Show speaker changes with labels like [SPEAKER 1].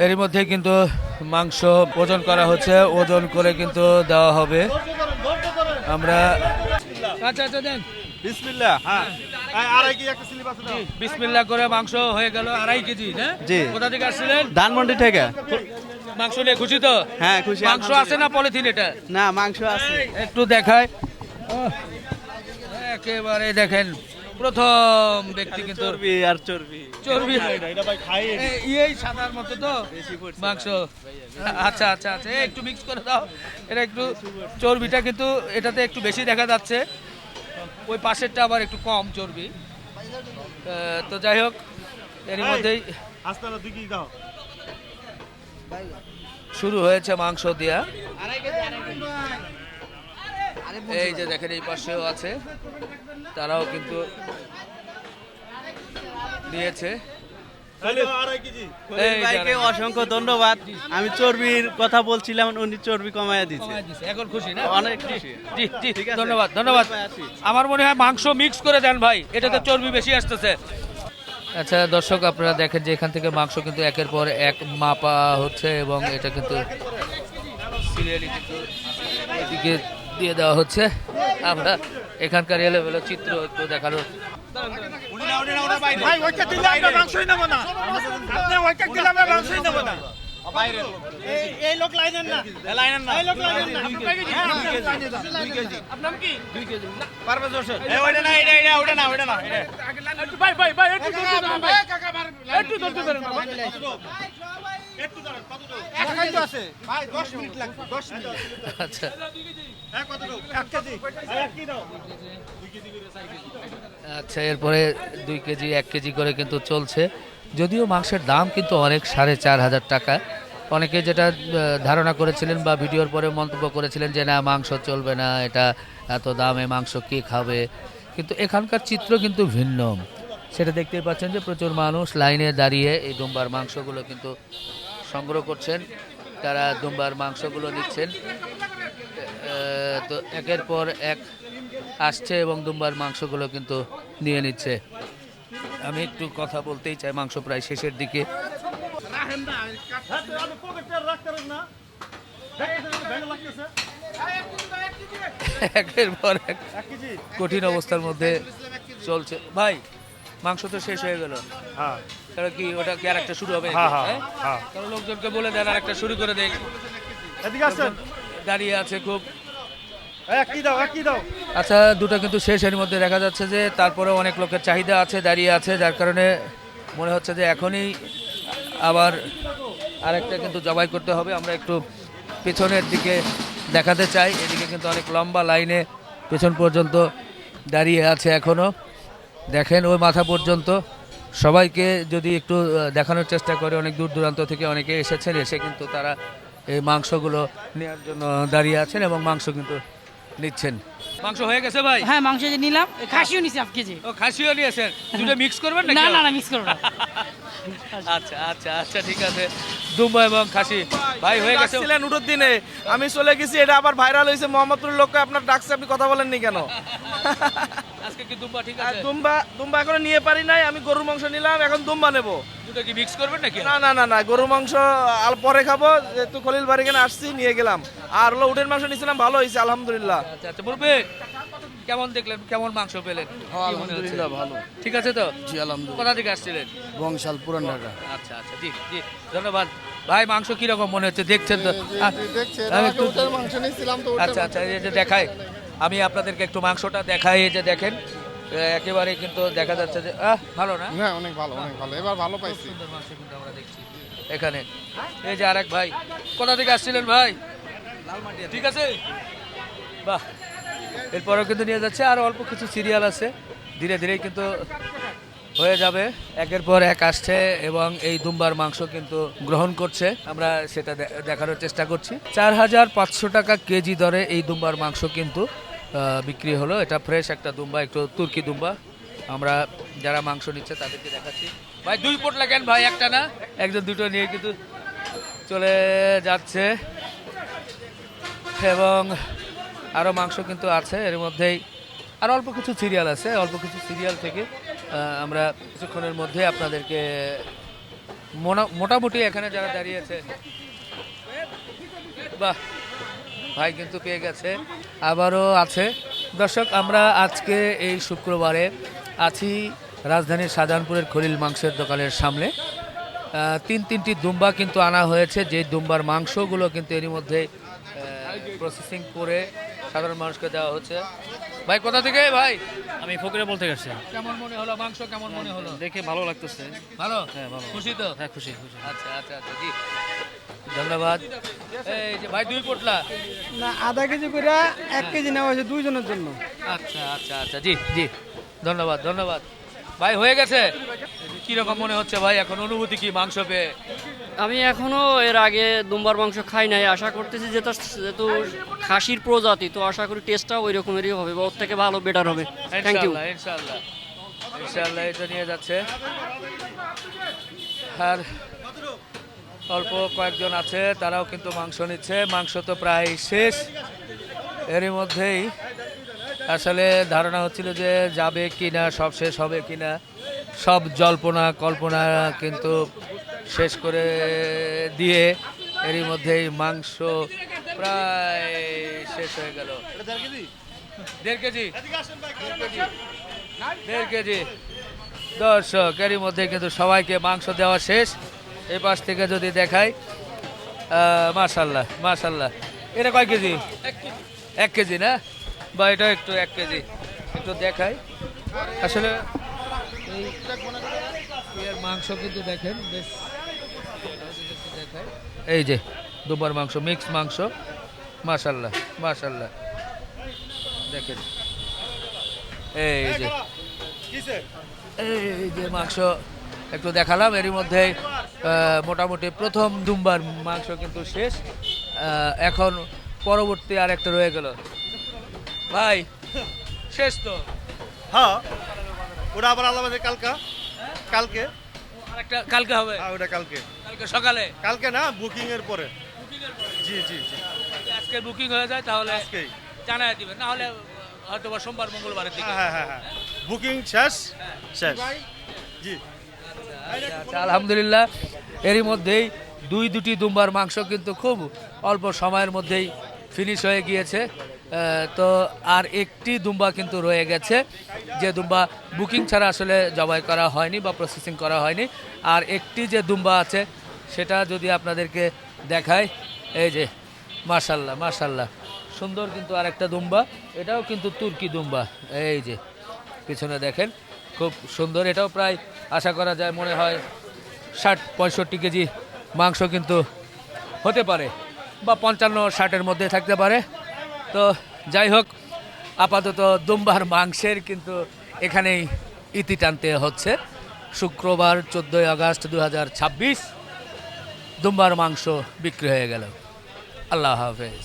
[SPEAKER 1] এর মধ্যে কিন্তু মাংস ওজন করা হচ্ছে, ওজন করে কিন্তু দেওয়া হবে। আমরা আচ্ছা আচ্ছা দেন
[SPEAKER 2] বিসমিল্লাহ। হ্যাঁ, আড়াই কেজি একটা স্লিপ আছে দাও।
[SPEAKER 1] বিসমিল্লাহ করে মাংস হয়ে গেল 2.5 কেজি। হ্যাঁ
[SPEAKER 2] জি।
[SPEAKER 1] কোথা থেকে আসছিলেন?
[SPEAKER 2] ধানমন্ডি থেকে।
[SPEAKER 1] মাংস নিয়ে খুশি তো?
[SPEAKER 2] হ্যাঁ খুশি।
[SPEAKER 1] মাংস আছে না পলিথিন এটা?
[SPEAKER 2] না মাংস আছে।
[SPEAKER 1] একটু দেখায়। একেবারে দেখেন প্রথম ব্যক্তি কিন্তু
[SPEAKER 2] চর্বি আর চর্বি।
[SPEAKER 1] চর্বি
[SPEAKER 2] এটা ভাই খাই।
[SPEAKER 1] এই সাদার মতো তো মাংস। আচ্ছা আচ্ছা আচ্ছা একটু মিক্স করে দাও। এটা একটু চর্বিটা কিন্তু এটাতে একটু বেশি দেখা যাচ্ছে, ওই পাশেরটা আবার একটু কম চর্বি। তো যাই হোক এর মধ্যেই
[SPEAKER 2] আস্তে আস্তে 2 কেজি দাও।
[SPEAKER 1] শুরু হয়েছে মাংস দিয়া। এই যে দেখেন এই পাশেও আছে, তারাও কিন্তু দিয়েছে।
[SPEAKER 2] আড়াই কেজি।
[SPEAKER 1] এই যে
[SPEAKER 2] ভাইকে
[SPEAKER 1] আড়াই-
[SPEAKER 2] অসংখ্য ধন্যবাদ। আমি চর্বির কথা বলছিলাম, উনি চর্বি কমায় দিচ্ছে।
[SPEAKER 1] কমায় দিছে। এখন খুশি না?
[SPEAKER 2] অনেক খুশি।
[SPEAKER 1] জি জি
[SPEAKER 2] ঠিক আছে।
[SPEAKER 1] ধন্যবাদ ধন্যবাদ।
[SPEAKER 2] ভাই, আসি।
[SPEAKER 1] আমার মনে হয় মাংস মিক্স করে দেন ভাই, এটাতে চর্বি বেশি আসতেছে। আচ্ছা দর্শক আপনারা দেখেন যে এখান থেকে মাংস কিন্তু একের পর এক মাপা হচ্ছে এবং এটা কিন্তু সিরিয়ালি কিন্তু এদিকে দিয়ে দেওয়া হচ্ছে। আমরা এখানকার এলোমেলো চিত্র একটু দেখানোর
[SPEAKER 3] ভাই ওইটা দিলে আমরা মাংসই নেব না। আপনি ওইটা দিলে আমরা মাংসই নেব না। এই লোক লাইনেন না। এই লোক লাইনেন না। আপনার কি? 2 কেজি। পারভেজ হোসেন। ওইটা না, ওটা না। ভাই একটু ধরতে দেন ভাই। একটু ধরতে দেন ভাই। একটু দাঁড়ান, কত দাও? একটাই তো আছে। ভাই 10 মিনিট লাগবে, 10 মিনিট।
[SPEAKER 1] আচ্ছা
[SPEAKER 3] কত দাও? 1 কেজি। এক কি দাও?
[SPEAKER 1] আচ্ছা এরপরে 2 কেজি 1 কেজি করে কিন্তু চলছে। যদিও মাংসের দাম কিন্তু অনেক 4,500 টাকা। অনেকে যেটা ধারণা করেছিলেন বা ভিডিওর পরে মন্তব্য করেছিলেন যে না মাংস চলবে না, এটা এত দামে মাংস কে খাবে, কিন্তু এখানকার চিত্র কিন্তু ভিন্ন। সেটা দেখতেই পাচ্ছেন যে প্রচুর মানুষ লাইনে দাঁড়িয়ে এই দুম্বার মাংসগুলো কিন্তু সংগ্রহ করছেন, তারা দুম্বার মাংসগুলো নিচ্ছেন। তো একের পর এক আসছে এবং দুম্বার মাংসগুলো কিন্তু নিয়ে নিচ্ছে। আমি একটু কথা বলতেই চাই, মাংস প্রায় শেষের দিকে।
[SPEAKER 2] আমি পকেটে রাখতেন না। দেখতেছেন ভ্যান লাগতেছে।
[SPEAKER 1] একের পর এক
[SPEAKER 2] 1 কেজি।
[SPEAKER 1] কঠিন অবস্থার মধ্যে চলছে। ভাই মাংস তো শেষ হয়ে গেল,
[SPEAKER 2] হ্যাঁ
[SPEAKER 1] তাহলে কি ওটা কি আর একটা শুরু হবে?
[SPEAKER 2] হ্যাঁ, হ্যাঁ, হ্যাঁ।
[SPEAKER 1] তাহলে লোকজনকে বলে দেন আর একটা শুরু করে দেখ।
[SPEAKER 2] এদিকে আসেন।
[SPEAKER 1] দাঁড়িয়ে আছে খুব।
[SPEAKER 2] 1 কি দাও, 1 কি দাও।
[SPEAKER 1] আচ্ছা দুটো কিন্তু শেষের মধ্যে দেখা যাচ্ছে যে তারপরে অনেক লোকের চাহিদা আছে, দাঁড়িয়ে আছে, যার কারণে মনে হচ্ছে যে এখনই আবার আরেকটা কিন্তু জবাই করতে হবে। আমরা একটু পেছনের দিকে দেখাতে চাই, এদিকে কিন্তু অনেক লম্বা লাইনে পেছন পর্যন্ত দাঁড়িয়ে আছে এখনও। দেখেন ওই মাথা পর্যন্ত সবাইকে যদি একটু দেখানোর চেষ্টা করে, অনেক দূর দূরান্ত থেকে অনেকে এসেছেন, এসে কিন্তু তারা এই মাংসগুলো নেওয়ার জন্য দাঁড়িয়ে আছেন এবং মাংস কিন্তু নিচ্ছেন। মাংস হয়ে গেছে ভাই?
[SPEAKER 4] হ্যাঁ মাংস যে নিলাম, খাসিও নিছি 1 কেজি।
[SPEAKER 1] ও খাসিও নিয়েছেন, দুটো মিক্স করবেন
[SPEAKER 4] না
[SPEAKER 1] নাকি?
[SPEAKER 4] না না মিক্স করব না।
[SPEAKER 1] আচ্ছা আচ্ছা আচ্ছা ঠিক আছে, দুম্বা এবং খাসি ভাই হয়ে গেছে।
[SPEAKER 5] ছিলেন উঠোর দিনে, আমি চলে গেছি, এটা আবার ভাইরাল হয়েছে। মোহাম্মদপুরের লোককে আপনার ডাকছে, আপনি কথা বলেননি কেন?
[SPEAKER 1] আজকে কি দুম্বা ঠিক
[SPEAKER 5] আর
[SPEAKER 1] আছে?
[SPEAKER 5] দুম্বা এখনো নিয়ে পারি নাই। আমি গরুর মাংস নিলাম, এখন দুম্বা নেবো।
[SPEAKER 1] দুটো কি মিক্স করবেন নাকি?
[SPEAKER 5] না গরুর মাংস আর পরে খাবো, যেহেতু খলিল বাড়ি কেন আসছি নিয়ে গেলাম। আর হলো উটের মাংস নিয়েছিলাম, ভালো হয়েছে আলহামদুলিল্লাহ।
[SPEAKER 1] আচ্ছা আচ্ছা বলবে কেমন দেখলেন, কেমন মাংস পেলেন?
[SPEAKER 6] আলহামদুলিল্লাহ ভালো।
[SPEAKER 1] ঠিক আছে তো?
[SPEAKER 6] জি আলহামদুলিল্লাহ।
[SPEAKER 1] কোথা থেকে আসছিলেন?
[SPEAKER 6] বংশাল পুরান ঢাকা।
[SPEAKER 1] আচ্ছা আচ্ছা জি জি ধন্যবাদ ভাই। মাংস কিরকম মনে হচ্ছে দেখছেন তো? আমি একটু
[SPEAKER 6] মাংস নিয়েছিলাম তো।
[SPEAKER 1] আচ্ছা আচ্ছা এই যে দেখাই, আমি আপনাদেরকে একটু মাংসটা দেখাই। এই যে দেখেন একেবারে কিন্তু দেখা যাচ্ছে যে ভালো না?
[SPEAKER 6] হ্যাঁ অনেক ভালো, অনেক ভালো। এবার ভালো পাইছি।
[SPEAKER 1] সুন্দর মাংস কিন্তু আমরা দেখছি এখানে। এই যে আরেক ভাই, কোথা থেকে আসছিলেন ভাই? ঠিক আছে বাহ। এরপরেও কিন্তু নিয়ে যাচ্ছে, আর অল্প কিছু সিরিয়াল আছে, ধীরে ধীরে কিন্তু হয়ে যাবে। একের পর এক আসছে এবং এই দুম্বার মাংস কিন্তু গ্রহণ করছে, আমরা সেটা দেখানোর চেষ্টা করছি। 4,500 টাকা কেজি দরে এই দুম্বার মাংস কিন্তু বিক্রি হলো। এটা ফ্রেশ একটা দুম্বা, একটু তুর্কি দুম্বা। আমরা যারা মাংস নিচ্ছে তাদেরকে দেখাচ্ছি। ভাই 2 পট লাগেন ভাই, একটা না, একজন দুটো নিয়ে কিন্তু চলে যাচ্ছে এবং আরও মাংস কিন্তু আছে এর মধ্যেই। আর অল্প কিছু সিরিয়াল আছে, অল্প কিছু সিরিয়াল থেকে আমরা কিছুক্ষণের মধ্যে আপনাদেরকে মোটামুটি এখানে যারা দাঁড়িয়েছে, বাহ, ভাই কিন্তু পেয়ে গেছে, আবারও আছে। দর্শক, আমরা আজকে এই শুক্রবারে আছি রাজধানীর শাহজাহানপুরের খলিল মাংসের দোকানের সামনে। তিনটি দুম্বা কিন্তু আনা হয়েছে, যে দুম্বার মাংসগুলো কিন্তু এরই মধ্যে প্রসেসিং করে সাধারণ মানুষকে দেওয়া হচ্ছে। ভাই কোথা থেকে ভাই?
[SPEAKER 7] আমি ফকিরে বলতে গেছি।
[SPEAKER 1] কেমন মনে হলো মাংস, কেমন মনে হলো?
[SPEAKER 7] দেখে ভালো লাগতেছে।
[SPEAKER 1] ভালো?
[SPEAKER 7] হ্যাঁ ভালো।
[SPEAKER 1] খুশি তো?
[SPEAKER 7] হ্যাঁ খুশি খুশি।
[SPEAKER 1] আচ্ছা আচ্ছা আচ্ছা, জি ধন্যবাদ। এই যে ভাই 2 পোটলা।
[SPEAKER 8] না, আধা কেজি করে 1 কেজি নেওয়া হয়েছে 2 জনের জন্য।
[SPEAKER 1] আচ্ছা আচ্ছা আচ্ছা, জি জি ধন্যবাদ ধন্যবাদ। ভাই হয়ে গেছে, কি রকম মনে হচ্ছে ভাই এখন, অনুভূতি কি মাংস পেয়ে?
[SPEAKER 9] আমি এখনো এর আগে দুম্বার মাংস খাই নাই, আশা করতেছি যেহেতু খাসির প্রজাতি, তো আশা করি টেস্টটা ওই রকমেরই হবে বা ওর থেকে ভালো বেটার হবে। Thank you.
[SPEAKER 1] ইনশাআল্লাহ ইনশাআল্লাহ ইনশাআল্লাহ, এটা নিয়ে যাচ্ছে। আর অল্প কয়েকজন আছে, তারাও কিন্তু মাংস নিচ্ছে। মাংস তো প্রায় শেষ, এরই মধ্যেই আসলে ধারণা হচ্ছিল যে যাবে কিনা, সব শেষ হবে কিনা, সব জল্পনা কল্পনা কিন্তু শেষ করে দিয়ে এরই মধ্যেই মাংস প্রায় শেষ হয়ে গেল। 1.5 কেজি 1.5 কেজি। দর্শক, এরই মধ্যে কিন্তু সবাইকে মাংস দেওয়া শেষ। এই পাশ থেকে যদি দেখাই, মাশাল্লাহ মাশাল্লাহ। এটা কয় কেজি? 1 কেজি না, বা এটা একটু 1 কেজি একটু দেখাই। আসলে এই এর মাংস কিন্তু দেখেন বেশ, দেখাই এই যে দুবার মাংস, মিক্স মাংস, মাশাল্লাহ মাশাল্লাহ। দেখেন এই যে এই যে মাংস একটু দেখালাম, এরই মধ্যে মোটামুটি প্রথম দুম্বার মাংস কিন্তু শেষ। এখন পরবর্তী আর একটা রয়ে গেল ভাই, শেষ তো?
[SPEAKER 3] হ্যাঁ, ওটা আবার আলাদা কালকে
[SPEAKER 1] আরেকটা কালকে হবে?
[SPEAKER 3] হ্যাঁ, ওটা কালকে
[SPEAKER 1] সকালে।
[SPEAKER 3] কালকে না, বুকিং এর পরে। জি জি জি,
[SPEAKER 1] আজকে বুকিং হয়ে যায় তাহলে
[SPEAKER 3] আজকেই
[SPEAKER 1] জানাই দিবেন, না হলে হয়তো বা সোমবার মঙ্গলবারের দিকে।
[SPEAKER 3] হ্যাঁ হ্যাঁ হ্যাঁ, বুকিং শেষ শেষ। জি
[SPEAKER 1] আচ্ছা, আলহামদুলিল্লাহ, এরই মধ্যেই দুটি দুম্বার মাংস কিন্তু খুব অল্প সময়ের মধ্যেই ফিনিশ হয়ে গিয়েছে। তো আর একটি দুম্বা কিন্তু রয়ে গেছে, যে দুম্বা বুকিং ছাড়া আসলে জবাই করা হয়নি বা প্রসেসিং করা হয়নি। আর একটি যে দুম্বা আছে সেটা যদি আপনাদেরকে দেখায়, এই যে মাশাল্লাহ মাশাল্লাহ, সুন্দর কিন্তু আরেকটা দুম্বা, এটাও কিন্তু তুর্কি দুম্বা। এই যে পিছনে দেখেন, খুব সুন্দর। এটাও প্রায় আশা করা যায় মনে হয় 60-65 কেজি মাংস কিন্তু হতে পারে, বা 55-60-এর মধ্যে থাকতে পারে। তো যাই হোক, আপাতত দুম্বার মাংসের কিন্তু এখানেই ইতি টানতে হচ্ছে। শুক্রবার 14 আগস্ট 2026 দুম্বার মাংস বিক্রি হয়ে গেল। আল্লাহ হাফেজ।